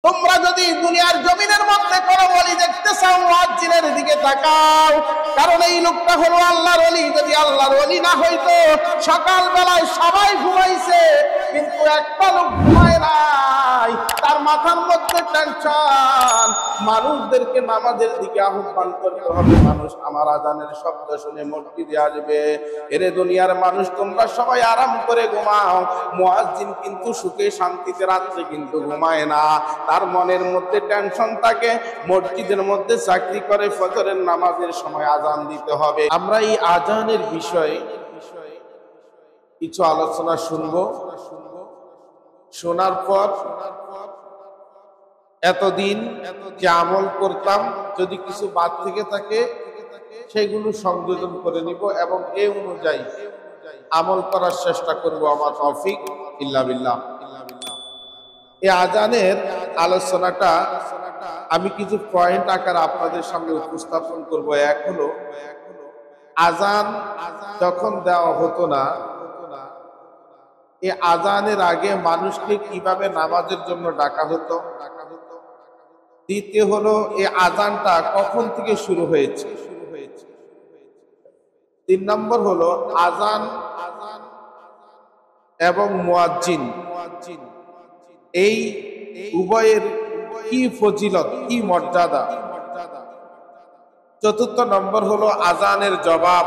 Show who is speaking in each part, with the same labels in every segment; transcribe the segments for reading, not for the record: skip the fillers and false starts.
Speaker 1: তোমরা যদি দুনিয়ার জমিনের মধ্যে কোনো ওলি দেখতে চাও, মুয়াজ্জিনের দিকে তাকাও, কারণ এই লোকটা হলো আল্লাহর ওলি। যদি আল্লাহর ওলি না হইতো, সকাল বেলায় সবাই ঘুমাইছে, কিন্তু একটা লোক ঘুমায় নাই, তার মাথার মধ্যে টেনশন। মানুষদেরকে নামাজের দিকে আহ্বান করতে হবে, মানুষ আমার আজানের শব্দ শুনে মসজিদে আসবে। এরে দুনিয়ার মানুষ, তোমরা সবাই আরাম করে ঘুমাও, মুয়াজ্জিন কিন্তু সুখে শান্তিতে রাত্রে কিন্তু ঘুমায় না, তার মনের মধ্যে টেনশন থাকে। মসজিদের মধ্যে চাকরি করে, ফজরের নামাজের সময় আজান দিতে হবে। আমরা এই আজানের বিষয়ে কিছু আলোচনা শুনবো। শোনার পর এতদিন যে আমল করতাম, যদি কিছু বাদ থেকে থাকে সেগুলো সংযোজন করে নিব এবং এই অনুযায়ী আমল করার চেষ্টা করব। আমার তৌফিক ইল্লা বিল্লাহ। এই আজানের আলোচনাটা আমি কিছু পয়েন্ট আকারে আপনাদের সামনে উপস্থাপন করব। এক হলো, আজান যখন দেওয়া হতো না, এই আজানের আগে মানুষকে কিভাবে নামাজের জন্য ডাকা হতো। দ্বিতীয় হলো, এই আজানটা কখন থেকে শুরু হয়েছে। তিন নম্বর হলো, আজান এবং মুয়াজ্জিন এই উভয়ের কি ফজিলত, কি মর্যাদা। চতুর্থ নম্বর হলো আজানের জবাব।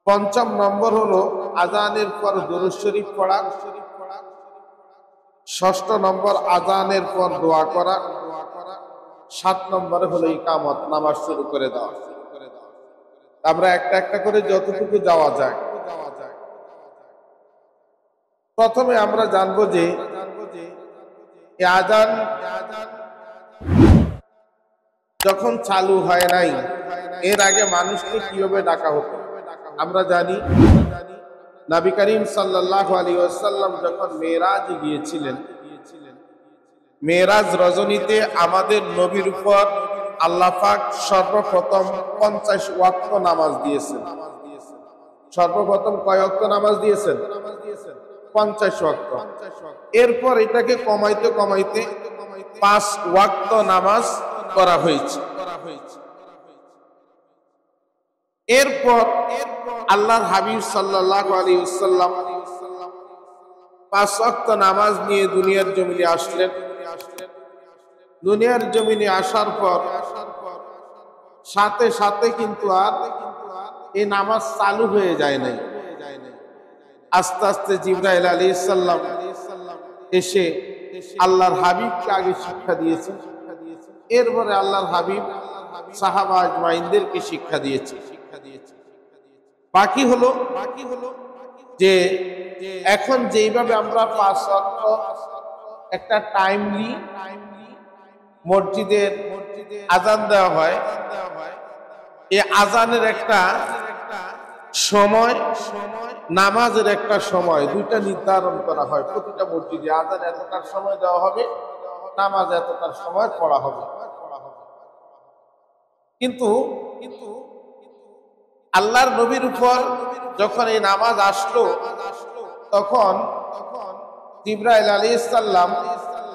Speaker 1: পঞ্চম নম্বর হলো আজানের পর দুরূদ শরীফ পড়া। ষষ্ঠ নম্বর আজানের পর দোয়া করা। সাত নম্বরে হলো ইকামত, নামাজ শুরু করে দেওয়া। আমরা একটা একটা করে যতটুকু যাওয়া যায়। প্রথমে আমরা জানবো যে আজান যখন চালু হয় নাই, এর আগে মানুষকে কিভাবে ডাকা হতো। আমরা জানি নবী করিম সাল্লাল্লাহু আলাইহি ওয়াসাল্লাম যখন মেরাজ গিয়েছিলেন, মেরাজ রজনীতে আমাদের নবীর উপর আল্লাহ পাক সর্বপ্রথম 50 ওয়াক্ত নামাজ দিয়েছেন। সর্বপ্রথম কয় ওয়াক্ত নামাজ দিয়েছেন? 50 ওয়াক্ত। এরপর এটাকে কমাইতে কমাইতে 5 ওয়াক্ত নামাজ করা হয়েছে। এরপর আল্লাহর হাবিব সাল্লাল্লাহু আলাইহি ওয়াসাল্লাম 5 ওয়াক্ত নামাজ নিয়ে দুনিয়ার জমিনে আসলেন। দুনিয়ার জমিনে আসার পর সাথে সাথে কিন্তু আর এই নামাজ চালু হয়ে যায় নাই। আস্তে আস্তে জিবরাইল আলাইহিস সালাম এসে আল্লাহর হাবিবকে আগে শিক্ষা দিয়েছেন, এরপরে আল্লাহর হাবিব সাহাবা আজমাইনদেরকে শিক্ষা দিয়েছে। বাকি হলো যে এখন যেইভাবে আমরা 5 ওয়াক্ত একটা টাইমলি মসজিদের আজান দেওয়া হয়, এই আজানের একটা সময়, নামাজের একটা সময়, দুইটা নির্ধারণ করা হয় প্রতিটা মসজিদে। আজান এতটার সময় দেওয়া হবে, নামাজ এতটার সময় পড়া হবে। কিন্তু আল্লাহর নবীর উপর যখন এই নামাজ আসলো, তখন জিবরাইল আলাইহিস সালাম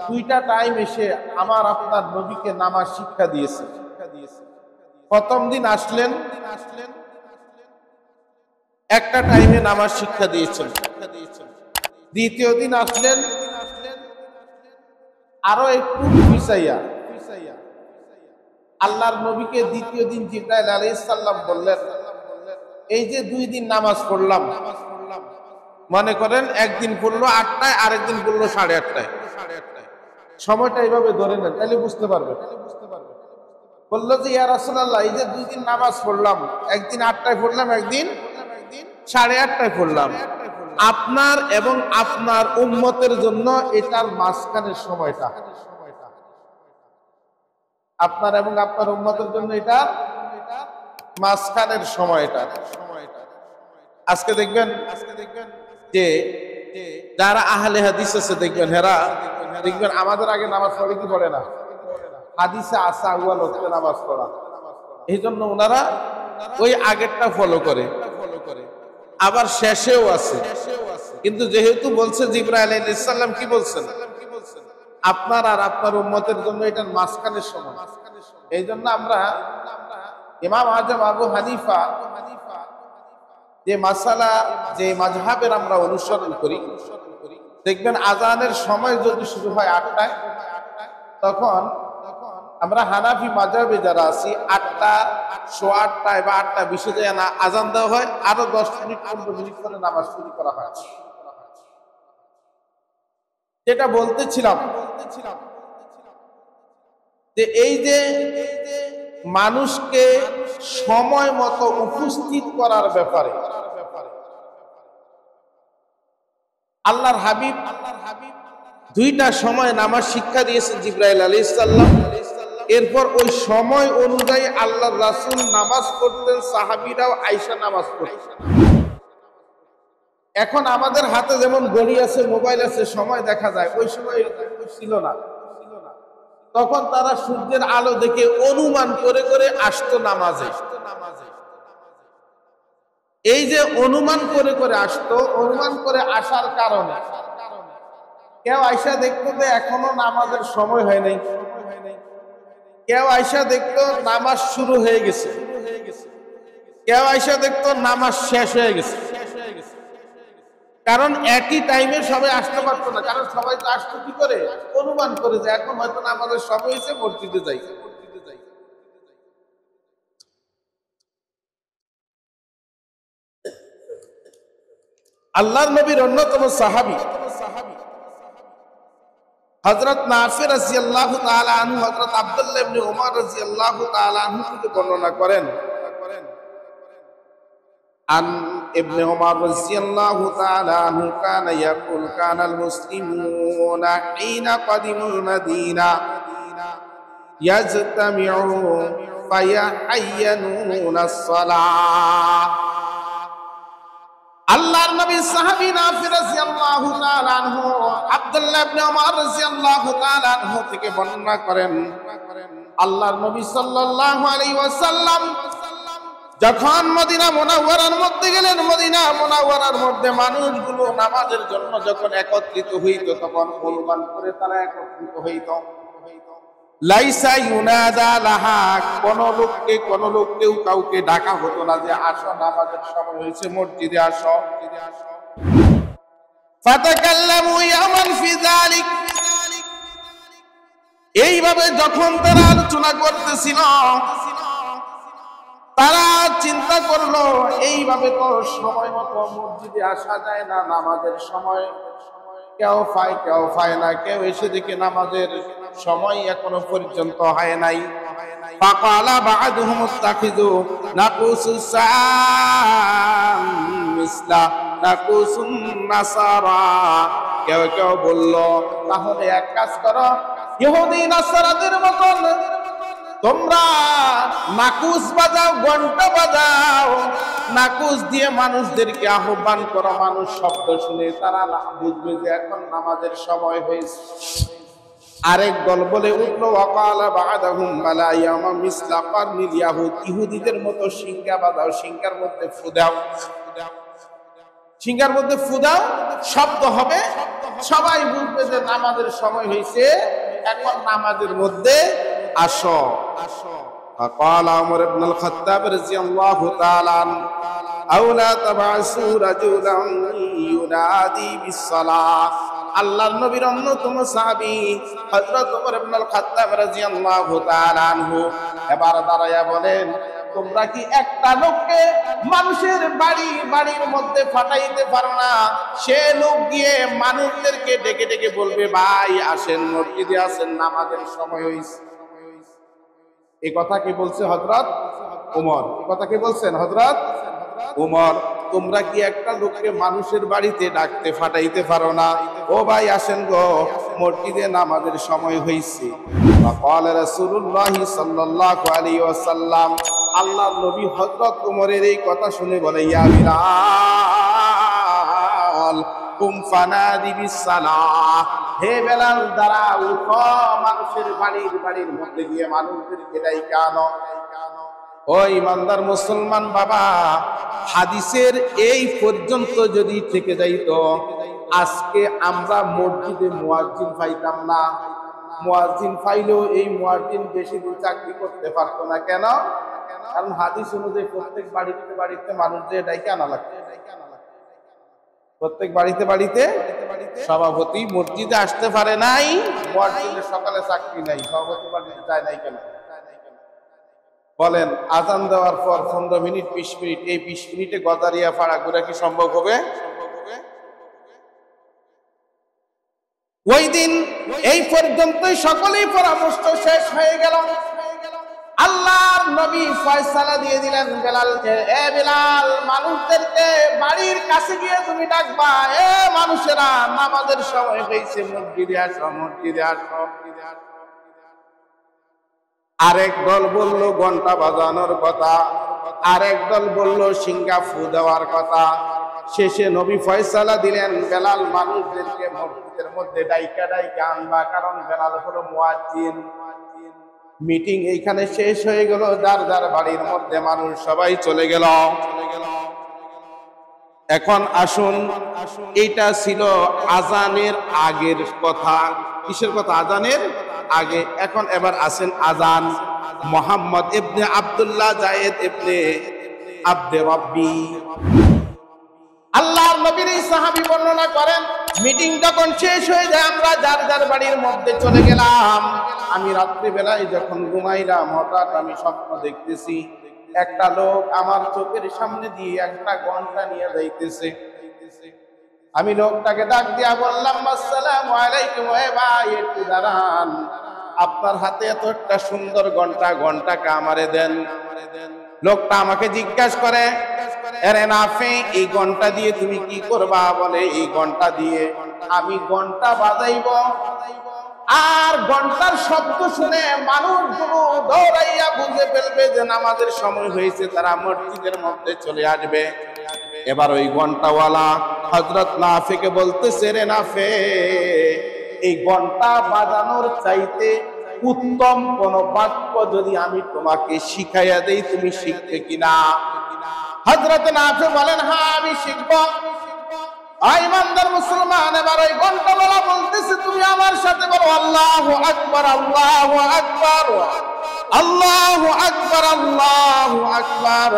Speaker 1: দুইটা টাইম এসে আমার আপনার নবীকে নামাজ শিক্ষা দিয়েছে। প্রথম দিন আসলেন, একটা টাইমে নামাজ শিক্ষা দিয়েছেন। দ্বিতীয় দিন আসলেন, আরো একটু পিছাইয়া আল্লাহর নবীকে দ্বিতীয় দিন জিবরাইল আলাইহিস সালাম বললেন, এই যে 2 দিন নামাজ পড়লাম, মনে করেন একদিন পড়লো 8টায়, আরেকদিন পড়লো 8:30টায়, সময়টা এইভাবে ধরে নেন, তাহলে বুঝতে পারবেন। বললো যে ইয়া রাসূলুল্লাহ, এই যে 2 দিন নামাজ পড়লাম, একদিন 8টায় পড়লাম, একদিন 8:30টায় পড়লাম, আপনার এবং আপনার উম্মতের জন্য এটার মাঝখানের সময়টা, আপনার এবং আপনার উম্মতের জন্য এটা মাঝখানের সময়টা। আজকে দেখবেন যে যারা আহলে হাদিস আছে, দেখবেন আমাদের আগে নামাজ পড়ে কি পড়ে না, হাদিসে আসা আউয়াল ওয়াক্তে নামাজ পড়া, এই জন্য ওনারা ওই আগেরটা ফলো করে। আবার শেষেও আছে, কিন্তু যেহেতু বলছে জিবরাইল আলাইহিস সালাম কি বলছেন, আপনার আর আপনার উম্মতের জন্য এটার মাঝখানের সময়। এই জন্য আমরা ইমাম আজম আবু হানিফা যে মাসালা, যে মাযহাবের আমরা অনুসরণ করি, দেখবেন আজানের সময় যদি শুরু হয় 8টায়, তখন আমরা হানাফি মাযহাবে যারা আছি 8টা, 8:15 বা 8:20 যায় না আজান দেওয়া হয়, আরো 10 মিনিট 15 মিনিট করে নামাজ শুরু করা হয়। যেটা বলতেছিলাম যে এই যে মানুষকে সময় মতো উপস্থিত করার ব্যাপারে আল্লাহর হাবিব 2টা সময় নামাজ শিক্ষা দিয়েছেন জিবরাইল আলাইহিস সালাম। এরপর ওই সময় অনুযায়ী আল্লাহর রাসূল নামাজ পড়তেন, সাহাবীরাও আয়েশা নামাজ পড়তেন। এখন আমাদের হাতে যেমন ঘড়ি আছে, মোবাইল আছে, সময় দেখা যায়, ওই সময় ছিল না। তখন তারা সূর্যের আলো দেখে অনুমান করে করে আসতো নামাজে। এই যে অনুমান করে করে আসতো, অনুমান করে আসার কারণে কেউ আয়েশা দেখতো যে এখনো নামাজের সময় হয় নাই, কেউ আয়েশা দেখতো নামাজ শুরু হয়ে গেছে, কেউ আয়েশা দেখতো নামাজ শেষ হয়ে গেছে। কারণ একই টাইমে সবাই আসতে পারতো না, কারণ সবাই তো আসতো কি করে, অনুমান করে যে এখন হয়তো নামাজের সময় হয়েছে, মসজিদে যাই। আল্লাহর নবীর অন্যতম সাহাবী হযরত নাফি রাদিয়াল্লাহু তাআলা আনহু হযরত আব্দুল্লাহ ইবনে উমর রাদিয়াল্লাহু তাআলা আনহু থেকে বর্ণনা করেন, আন ইবনে উমর রাদিয়াল্লাহু তাআলা আনহু কানা ইয়াকুল কানাল মুসলিমুনা হিনা কাদিমুল মাদিনা ইয়াজতামিউ ফায়াহয়্যানুনা আস-সালাহ। আল্লাহর নবী সাহাবী নাফি রাদিয়াল্লাহু তাআলা আনহু আব্দুল্লাহ ইবনে উমর রাদিয়াল্লাহু তাআলা আনহু থেকে বর্ণনা করেন, আল্লাহর নবী সাল্লাল্লাহু আলাইহি ওয়াসাল্লাম যখন মদিনা মুনাওয়ারার মধ্যে গেলেন, মদিনা মুনাওয়ারার মধ্যে মানুষগুলো নামাজের জন্য যখন একত্রিত হইত, তখন অনুমান করে তারা একত্রিত হইত। লাইসা ইউনাদা লাহা, কোন লোককেও কাউকে ডাকা হতো না যে আসো নামাজের সময় হয়েছে, মসজিদে আসো। ফাতাকাল্লামু ইয়ামান ফি যালিক, এইভাবে যখন তারা আলোচনা করতেছিল, তারা চিন্তা করলো এইভাবে তো সময় মতো মসজিদে আসা যায় না, নামাজের সময় কেউ পায় না, কেউ এসে দেখে নামাজের সময় এখনো পর্যন্ত হয় নাই। ফাকালা বা'দুহুম ইত্তাখিযু নাকুসুস সাম মিসলা নাকুসুন নাসারা, কেউ বলল তাহলে এক কাজ করো, ইহুদি নাসারাদের মতন তোমরা নাকুস বাজাও, ঘন্টা বাজাও, নাকুস দিয়ে মানুষদেরকে আহ্বান করো, মানুষ শব্দ শুনে তারা বুঝবে যে এখন নামাজের সময় হয়েছে। আরেক দল বলে উঠলো, ওয়াকালা বা'দাহুম মালা ইয়ামা মিসলা কারনিল ইয়াহুদ, ইহুদিদের মতো সিংহা বাজাও, সিংহার মধ্যে ফু দাও, সিংহার মধ্যে ফু দাও, শব্দ হবে, সবাই বুঝবে যে নামাজের সময় হয়েছে, এখন নামাজের মধ্যে আসো। فقال عمر بن الخطاب رضي الله تعالى عنه أو لا تبعثوا رجلا ينادي بالصلاة। আল্লাহর নবীর অন্যতম সাহাবী হযরত ওমর ইবনুল খাত্তাব রাদিয়াল্লাহু তাআলা আনহু এবার দাঁড়ায়া বলেন, তোমরা কি একটা লোককে মানুষের বাড়ির মধ্যে ফাটাইতে পারো না? সে লোক গিয়ে মানুষদেরকে ডেকে ডেকে বলবে, ভাই আসেন, মসজিদে আসেন, নামাজের সময় হয়েছে। এই কথা কি বলছে হযরত ওমর? এই কথা কি বলছেন হযরত ওমর? তোমরা কি একটা লোককে মানুষের বাড়িতে ডাকতে ফাটাইতে পারো না? ও ভাই আসেন গো, মসজিদে নামাজের সময় হয়েছে। ফাকাল রাসূলুল্লাহ সাল্লাল্লাহু আলাইহি ওয়াসাল্লাম, আল্লাহর নবী হযরত ওমরের এই কথা শুনে বলে, ইয়া বিলাল কুম ফানাদি বিসসালাহ, হে বেলাল দাঁড়া, উঠো, মানুষের বাড়ির মধ্যে গিয়ে মানুষদেরকে ডাইকা আনো। ও ইমানদার মুসলমান বাবা, হাদিসের এই পর্যন্ত যদি থেকে যাইতো আজকে আমরা মসজিদে মুয়াজ্জিন পাইতাম না, মুয়াজ্জিন পাইলেও এই মুয়াজ্জিন বেশি দিন চাকরি করতে পারতো না। কেন? কারণ হাদিস অনুযায়ী প্রত্যেক বাড়িতে বাড়িতে মানুষ যে ডাইকে আনা লাগতো, প্রত্যেক বাড়িতে বাড়িতে সভাপতি মসজিদে আসতে পারে নাই, মুয়াজ্জিনের সকালে চাকরি নাই, সভাপতি বাড়িতে যায় নাই কেন? বলেন, আজান দেওয়ার পর 15 মিনিট 20 মিনিট, এই 20 মিনিটে গজারিয়া ফাড়া ঘোরা কি সম্ভব হবে? ওই দিন এই পর্যন্তই সকলেই পরামর্শ শেষ হয়ে গেল। আল্লাহর নবী ফয়সালা দিয়ে দিলেন বেলালকে, এ বেলাল, মানুষদেরকে বাড়ির কাছে গিয়ে তুমি ডাকবা, এ মানুষেরা নামাজের সময় হয়েছে, মসজিদে আসো, মসজিদে আসো। আরেক দল বলল ঘন্টা বাজানোর কথা, আরেক দল বলল সিঙ্গা ফু দেওয়ার কথা। শেষে নবী ফয়সালা দিলেন, বেলাল মানুষদেরকে মসজিদের মধ্যে ডাইকা ডাইকা আনবা, কারণ বেলাল হলো মুয়াজ্জিন। মিটিং এইখানে শেষ হয়ে গেল, যার যার বাড়ির মধ্যে মানুষ সবাই চলে গেল। এখন আসুন, এটা ছিল আজানের আগের কথা। কিসের কথা? আজানের আগে। এখন এবার আসেন আজান। মোহাম্মদ ইবনে আব্দুল্লাহ জায়েদ ইবনে আব্দে রাব্বি, আল্লাহর নবীর এই সাহাবী বর্ণনা করেন, মিটিং যখন শেষ হয়ে যায় আমরা যার যার বাড়ির মধ্যে চলে গেলাম। আমি রাত্রিবেলায় যখন ঘুমাইলাম, হঠাৎ আমি স্বপ্ন দেখতেছি, একটা লোক আমার চোখের সামনে দিয়ে একটা ঘন্টা নিয়ে যাইতেছে। আমি লোকটাকে ডাক দিয়া বললাম, আসসালামু আলাইকুম, এ ভাই একটু দাঁড়ান, আপনার হাতে এত একটা সুন্দর ঘন্টা, ঘন্টাকে আমারে দেন। লোকটা আমাকে জিজ্ঞাসা করে, আরে নাফি, এই ঘন্টা দিয়ে তুমি কি করবা? বলে, এই ঘন্টা দিয়ে আমি ঘন্টা বাজাইব, আর ঘন্টার শব্দ শুনে মানুষগুলো দৌড়াইয়া বুঝে ফেলবে যে নামাজের সময় হয়েছে, তারা মসজিদের মধ্যে চলে আসবে। এবার ওই ঘন্টাওয়ালা হযরত নাফিকে বলতেছে, রে নাফি, এই ঘন্টা বাজানোর চাইতে উত্তম কোন বাক্য যদি আমি তোমাকে শিখাইয়া দেই, তুমি শিখবে কিনা? হযরত নাফি বলেন, হ্যাঁ আমি শিখব। ইমানদার মুসলমান, এবার ওই ঘন্টাওয়ালা বলতেছে, তুমি আমার সাথে বলো, আল্লাহু আকবার, আল্লাহু আকবার, আল্লাহু আকবার, আল্লাহু আকবার,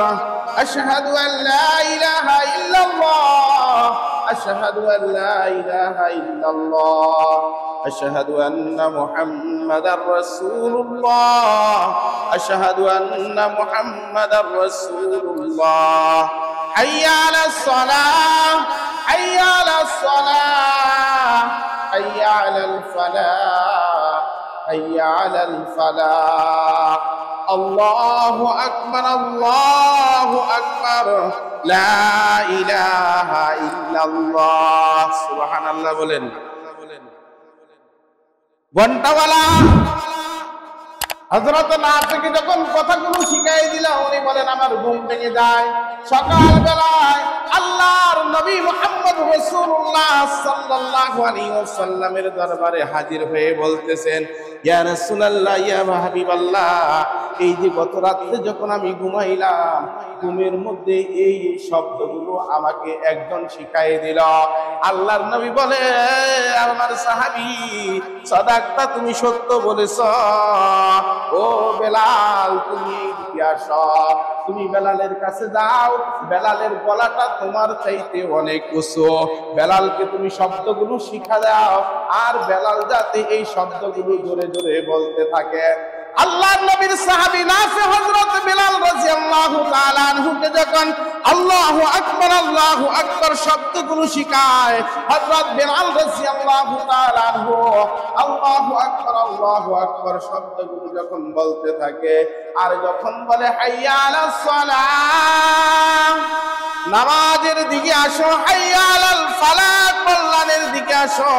Speaker 1: আশহাদু আল লা ইলাহা ইল্লাল্লাহ, আশহাদু আল লা ইলাহা ইল্লাল্লাহ, আশহাদু আন্না মুহাম্মাদার রাসূলুল্লাহ, আশহাদু আন্না মুহাম্মাদার রাসূলুল্লাহ, হাইয়া আলাস সালাহ, হাইয়া আলাস সালাহ, হাইয়া আলাল ফালাহ, হাইয়া আলাল ফালাহ, আল্লাহু আকবার, আল্লাহু আকবার, লা ইলাহা ইল্লাল্লাহ। সুবহানাল্লাহ বলেন। ঘন্টাওয়ালা হযরত নাফিকে যখন কথাগুলো শিখাই দিল, উনি বলেন, আমার ঘুম ভেঙে যায়। সকালবেলায় আল্লাহর নবী মুহাম্মদ রাসূলুল্লাহ সাল্লাল্লাহু আলাইহি ওয়াসাল্লামের দরবারে হাজির হয়ে বলতেছেন, ইয়া রাসূলুল্লাহ, ইয়া হাবিবাল্লাহ, এই যে গত রাতে যখন আমি ঘুমাইলাম, ঘুমের মধ্যে এই শব্দগুলো আমাকে একজন শিখাই দিল। আল্লাহর নবী বলে, আমার সাহাবী, সাদাকতা, তুমি সত্য বলেছ। ও বেলাল, তুমি এদিকে আসো, তুমি বেলালের কাছে যাও, বেলালের গলাটা তোমার চাইতে অনেক উঁচু, বেলালকে তুমি শব্দগুলো শিখা দাও, আর বেলাল যাতে এই শব্দগুলো জোরে জোরে বলতে থাকে। আল্লাহর নবীর সাহাবী নাফি হযরত বিলাল রাদিয়াল্লাহু তাআলা আনহুকে যখন আল্লাহু আকবার শব্দগুলো শিখায়, হযরত বিলাল রাদিয়াল্লাহু তাআলা আনহু আল্লাহু আকবার শব্দগুলো যখন বলতে থাকে, আর যখন বলে হাইয়া আলাস সালাহ, নামাজের দিকে আসো, হাইয়া আলাল ফালাহ, কল্যাণের দিকে আসো,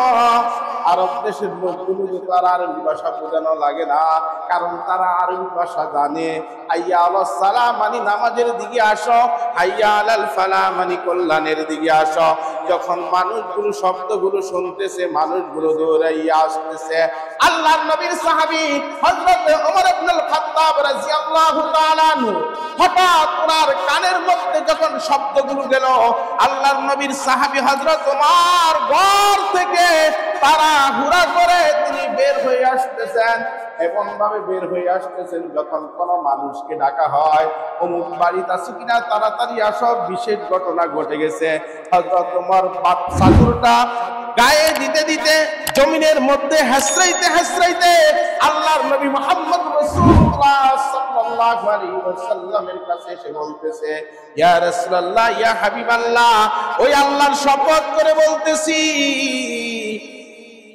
Speaker 1: আরব দেশের লোকগুলো তো আর আরবি ভাষা বোঝানো লাগে না, কারণ তারা আরবি ভাষা জানে। হাইয়া আলাস সালাহ মানে নামাজের দিকে আসো, হাইয়া আলাল ফালাহ মানে কল্যাণের দিকে আসো। যখন মানুষগুলো শব্দগুলো শুনতেছে, মানুষগুলো দৌড়াইয়া আসতেছে। আল্লাহর নবীর সাহাবী হযরত ওমর ইবনুল খাত্তাব রাদিয়াল্লাহু তাআলা আনহু হঠাৎ ওনার কানের মধ্যে যখন শব্দগুলো গেল, আল্লাহর নবীর সাহাবী হযরত ওমর ঘর থেকে তাড়াহুড়া করে তিনি বের হয়ে আসতেছেন। এমন ভাবে বের হয়ে আসতেছেন, যখন কোনো মানুষকে ডাকা হয় অমুক বাড়িতে আছে কিনা, তাড়াতাড়ি আসো, বিশেষ ঘটনা ঘটে গেছে। হযরত ওমর চাদরটা গায়ে দিতে দিতে জমিনের মধ্যে হেসরাইতে হেসরাইতে আল্লাহর নবী মুহাম্মদ রাসূলুল্লাহ সাল্লাল্লাহু আলাইহি ওয়াসাল্লামের কাছে এসে বলতেছে, ইয়া রাসূলুল্লাহ, ইয়া হাবিবাল্লাহ, ওই আল্লাহর শপথ করে বলতেছি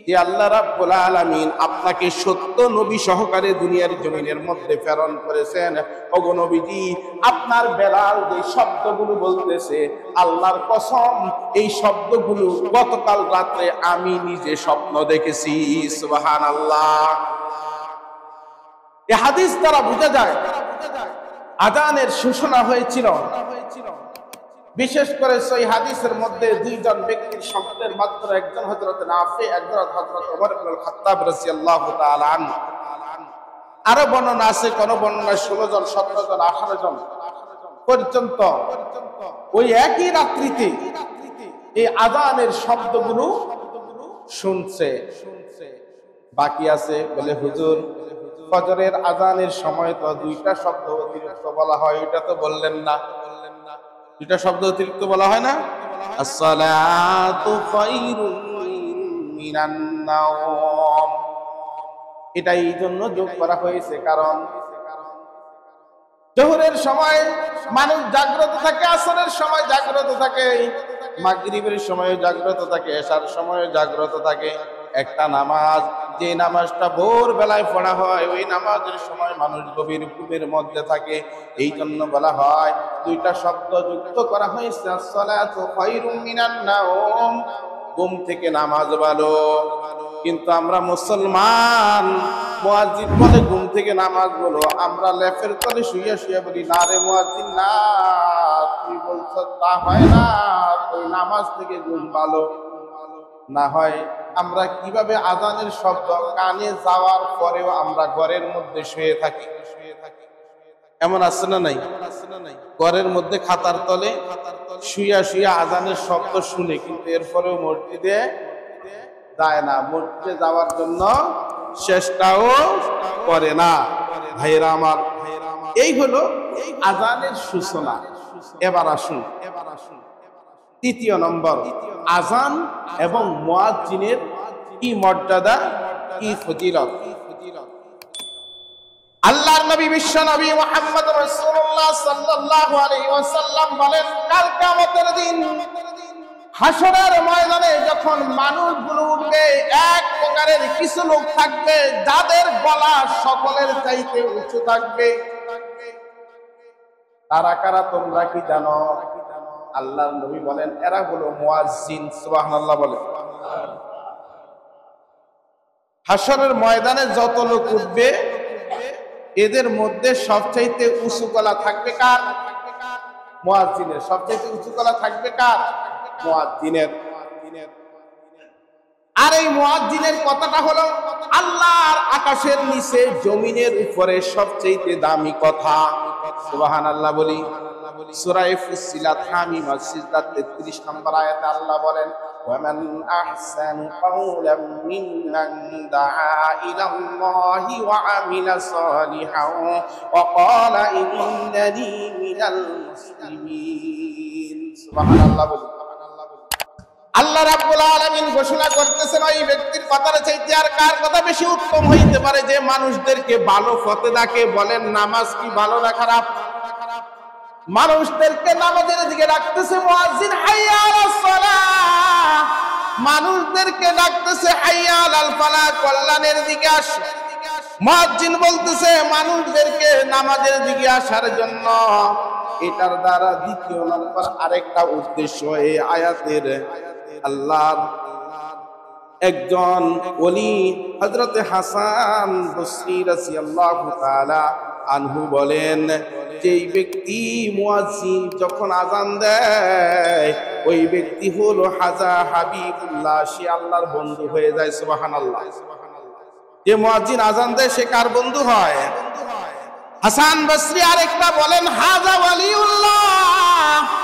Speaker 1: যে আল্লাহ রাব্বুল আলামিন আপনাকে সত্য নবী সহকারে দুনিয়ার জমিনের মধ্যে প্রেরণ করেছেন। ওগো নবীজি, আপনার বেলাল যে শব্দগুলো বলতেছে, আল্লাহর কসম এই শব্দগুলো গতকাল রাতে আমি নিজে স্বপ্ন দেখেছি। সুবহানাল্লাহ। এই হাদিস দ্বারা বোঝা যায় আযানের সূচনা হয়েছিল। বিশেষ করে সেই হাদিসের মধ্যে দুইজন ব্যক্তির শব্দের মাত্র, একজন হযরত নাফি, একজন হযরত ওমর ইবনুল খাত্তাব রাদিয়াল্লাহু তাআলা আনহু। আরো বর্ণনা আছে, কোন বর্ণনায় 16 জন, 17 জন, 18 জন পর্যন্ত ওই একই রাত্রিতে এই আযানের শব্দগুলো শুনছে। বাকি আছে বলে, হুজুর ফজরের আযানের সময় তো দুইটা শব্দ অতিরিক্ত বলা হয়, এটা তো বললেন না। দুইটা শব্দ অতিরিক্ত বলা হয় না, আসসালাতু খায়রুম মিনান নাওম। এটা এই জন্য যোগ করা হয়েছে, কারণ জোহরের সময় মানুষ জাগ্রত থাকে, আসরের সময় জাগ্রত থাকে, মাগরিবের সময় জাগ্রত থাকে, এশার সময় জাগ্রত থাকে। একটা নামাজ, যে নামাজটা ভোর বেলায় পড়া হয়, ওই নামাজের সময় মানুষ গভীর ঘুমের মধ্যে থাকে। এই জন্য বলা হয় দুইটা শব্দ যুক্ত করা হয়েছে, আসসালাতু খায়রুম মিনান নাওম, ঘুম থেকে নামাজ ভালো। কিন্তু আমরা মুসলমান, মুয়াজ্জিন বলে ঘুম থেকে নামাজ বলো, আমরা লেফের তলে শুয়ে শুয়ে বলি, না রে মুয়াজ্জিন না, তুই বলছ তা হয় না, ওই নামাজ থেকে ঘুম ভালো না হয়। আমরা কিভাবে আযানের শব্দ কানে যাওয়ার পরেও আমরা ঘরের মধ্যে শুয়ে থাকি? এমন আছে না নাই? ঘরের মধ্যে খাতার তলে শুয়া শুয়া আযানের শব্দ শুনে, কিন্তু এরপরেও মসজিদে যায় না, মসজিদে যাওয়ার জন্য চেষ্টাও করে না। ভাইরা আমার, এই হলো আযানের সূচনা। এবার আসুন তৃতীয় নম্বর, আযান এবং মুয়াজ্জিনের কি মর্যাদা, কি ফজিলত। আল্লাহর নবী বিশ্ব নবী মুহাম্মদ রাসূলুল্লাহ সাল্লাল্লাহু আলাইহি ওয়াসাল্লাম বলেন, কাল কিয়ামতের দিন হাসরের ময়দানে যখন মানুষগুলো উঠবে, এক প্রকারের কিছু লোক থাকবে যাদের গলা সকলের চাইতে উঁচু থাকবে। তারা কারা তোমরা কি জানো? আল্লাহর নবী বলেন, এরা হলো মুয়াজ্জিন। সুবহানাল্লাহ বলেন। হাসরের ময়দানে যত লোক উঠবে, এদের মধ্যে সবচাইতে উঁচু গলা থাকবে কার? মুয়াজ্জিনের। সবচাইতে উঁচু গলা থাকবে কার? মুয়াজ্জিনের। আর এই মুয়াজ্জিনের কথাটা হলো আল্লাহর আকাশের নিচে জমিনের উপরে সবচাইতে দামি কথা। সুবহানাল্লাহ বলি। সূরা ফুসসিলাত হামিম সিজদা 33 নম্বর আয়াতে আল্লাহ বলেন, ওয়ামান আহসানু কাওলাম মিম্মান দাআ ইলাল্লাহি ওয়া আমিলা সালিহান ওয়া ক্বালা ইন্নানি মিনাল মুসলিমিন। সুবহানাল্লাহ বলি। আল্লাহ রাব্বুল আলামিন ঘোষণা করতেছেন, ওই ব্যক্তির কথার চাইতে আর কার কথা বেশি উত্তম হইতে পারে যে মানুষদেরকে ভালো পথে ডাকে। বলেন নামাজ কি ভালো না খারাপ? মানুষদেরকে নামাজের দিকে ডাকতেছে মুয়াজ্জিন, হাইয়া আলাস সালাহ। মানুষদেরকে ডাকতেছে হাইয়া আলাল ফালাহ, কল্যাণের দিকে আসো। মুয়াজ্জিন বলতেছে মানুষদেরকে নামাজের দিকে আসার জন্য। এটার দ্বারা দ্বিতীয় নম্বর আরেকটা উদ্দেশ্য এই আয়াতের, আল্লাহর একজন ওলি হযরতে হাসান বসরি রাদিয়াল্লাহু তাআলা আনহু বলেন, যেই ব্যক্তি মুয়াজ্জিন যখন আযান দেয় ওই ব্যক্তি হলো হাজা হাবিবুল্লাহ, সে আল্লাহর বন্ধু হয়ে যায়। সুবহানাল্লাহ। যে মুয়াজ্জিন আযান দেয় সে কার বন্ধু হয়? হাসান বসরি আরেকটা বলেন, হাজা ওয়ালিউল্লাহ।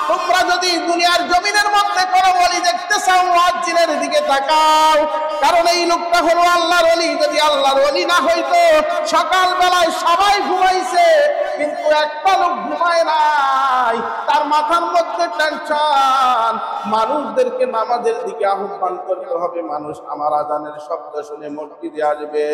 Speaker 1: তোমরা যদি দুনিয়ার জমিনের মধ্যে কোনো ওলি দেখতে চাও মুয়াজ্জিনের দিকে তাকাও, কারণ এই লোকটা হলো আল্লাহর ওলি। যদি আল্লাহর ওলি না হইতো সকাল বেলায় সবাই ঘুমাইছে, কিন্তু একটা লোক ঘুমায় নাই, তার মাথার মধ্যে টেনশন। মানুষদেরকে নামাজের দিকে আহ্বান করতে হবে, মানুষ আমার আযানের শব্দ শুনে মসজিদে আসবে।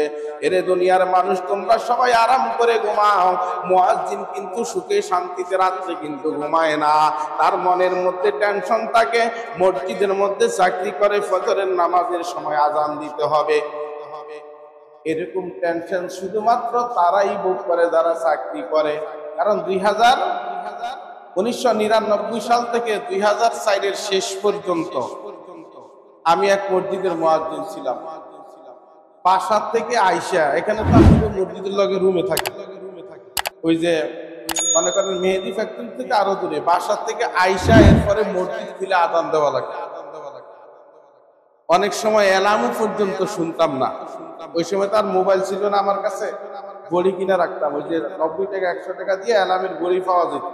Speaker 1: এরে দুনিয়ার মানুষ, তোমরা সবাই আরাম করে ঘুমাও, মুয়াজ্জিন কিন্তু সুখে শান্তিতে রাত্রে কিন্তু ঘুমায় না, তার মনের মধ্যে টেনশন থাকে। মসজিদের মধ্যে চাকরি করে, ফজরের নামাজের সময় আযান দিতে হবে। এরকম টেনশন শুধুমাত্র তারাই ভোগ করে যারা চাকরি করে। কারণ 1999 সাল থেকে 2004 শেষ পর্যন্ত আমি এক মসজিদের মুয়াজ্জিন ছিলাম। বাসা থেকে আইসা, এখানে তো আমি মসজিদের লগে রুমে থাকি, ওই যে মনে করেন মেহেদি ফ্যাক্টরি থেকে আরো দূরে, বাসা থেকে আইসা এরপরে মসজিদ খুলে আযান দেওয়া লাগে। অনেক সময় অ্যালার্ম পর্যন্ত শুনতাম না। ওই সময় তার মোবাইল ছিল না আমার কাছে, ঘড়ি কিনে রাখতাম। ওই যে 90 টাকা 100 টাকা দিয়ে অ্যালার্মের ঘড়ি পাওয়া যেত।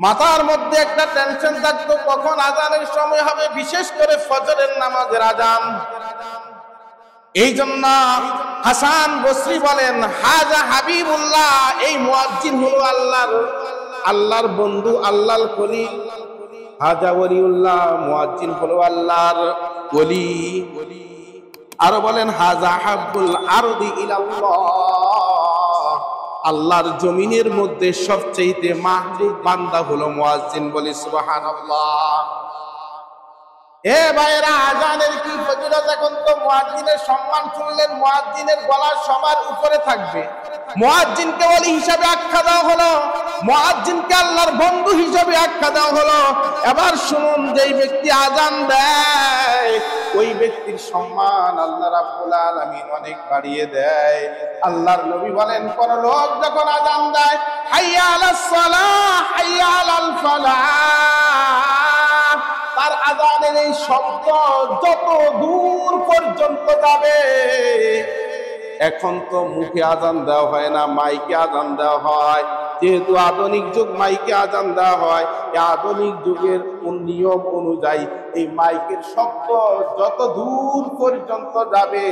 Speaker 1: মাথার মধ্যে একটা টেনশন থাকতো, কখন আযানের সময় হবে, বিশেষ করে ফজরের নামাজের আযান। এই জন্য হাসান বসরি বলেন, হাজা হাবিবুল্লাহ, এই মুয়াজ্জিন হলো আল্লাহর বন্ধু, আল্লাহর ওলি। হাজা ওলিউল্লাহ, মুয়াজ্জিন হলো আল্লাহর ওলি। আরো বলেন, হাজা হাব্বুল আরদি ইলাল্লাহ, আল্লাহর জমিনের মধ্যে সবচেয়ে মাহবুব বান্দা হলো মুয়াজ্জিন। বলি সুবহানাল্লাহ। এ ভাইরা, আযানের কি ফজিলত! এখন তো মুয়াজ্জিনের সম্মান শুনলেন, মুয়াজ্জিনের গলা সবার উপরে থাকবে। মুয়াজ্জিনকে ওলি হিসাবে আখ্যা দেওয়া হলো, মুয়াজ্জিনকে আল্লাহর বন্ধু হিসাবে আখ্যা দেওয়া হলো। এবার শুনুন, যেই ব্যক্তি আযান দেয় ওই ব্যক্তির সম্মান আল্লাহ রাব্বুল আলামিন অনেক বাড়িয়ে দেয়। আল্লাহর নবী বলেন, কোন লোক যখন আযান দেয়, হাইয়া আলাস সালাহ হাইয়া আলাল ফালাহ, তার আযানের এই শব্দ যত দূর পর্যন্ত যাবে। এখন তো মুখে আযান দেওয়া হয় না, মাইকে আযান দেওয়া হয়। যেহেতু আধুনিক যুগ, মাইকে আযান দেওয়া হয়। এই আধুনিক যুগের নিয়ম অনুযায়ী এই মাইকের শব্দ যত দূর পর্যন্ত যাবে,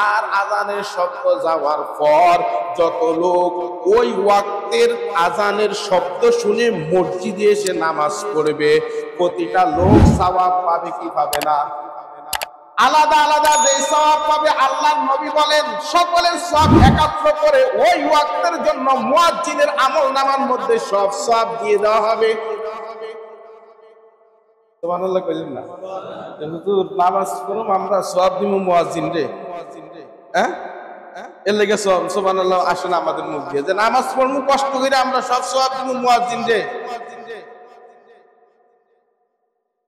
Speaker 1: আর আযানের শব্দ যাওয়ার পর যত লোক ওই ওয়াক্তের আযানের শব্দ শুনে মসজিদে এসে নামাজ পড়বে, প্রতিটা লোক সওয়াব পাবে কি পাবে না? আলাদা আলাদা যে সওয়াব পাবে। আল্লাহর নবী বলেন, সকলের সওয়াব একত্র করে ওই ওয়াক্তের জন্য মুয়াজ্জিনের আমলনামার মধ্যে সব সওয়াব দিয়ে দেওয়া হবে। সুবহানাল্লাহ কইলেন না? হুজুর, নামাজ পড়ুম আমরা, সওয়াব দিমু মুয়াজ্জিন রে। হ্যাঁ, এর লাগি সওয়াব। সুবহানাল্লাহ আসেন আমাদের মুখ দিয়ে যে নামাজ পড়মু কষ্ট করে, আমরা সব সওয়াব দিমু মুয়াজ্জিন রে।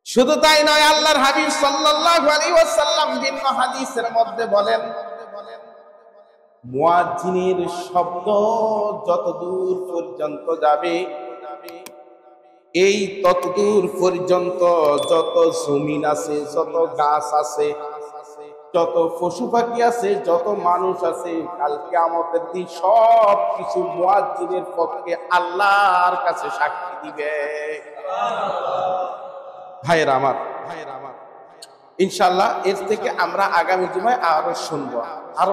Speaker 1: শুধু তাই নয়, আল্লাহর হাবিব সাল্লাল্লাহু আলাইহি ওয়াসাল্লাম ভিন্ন হাদিসের মধ্যে বলেন, মুয়াজ্জিনের শব্দ যত দূর পর্যন্ত যাবে, এই তত দূর পর্যন্ত যত জমিন আছে, যত গাছ আছে, যত পশু পাখি আছে, যত মানুষ আছে, কাল কিয়ামতের দিন সব কিছু মুয়াজ্জিনের পক্ষে আল্লাহর কাছে সাক্ষী দিবে। ভাইয়েরা আমার, ইনশাআল্লাহ এর থেকে আমরা আগামী জুমায় আরো শুনবো, আরো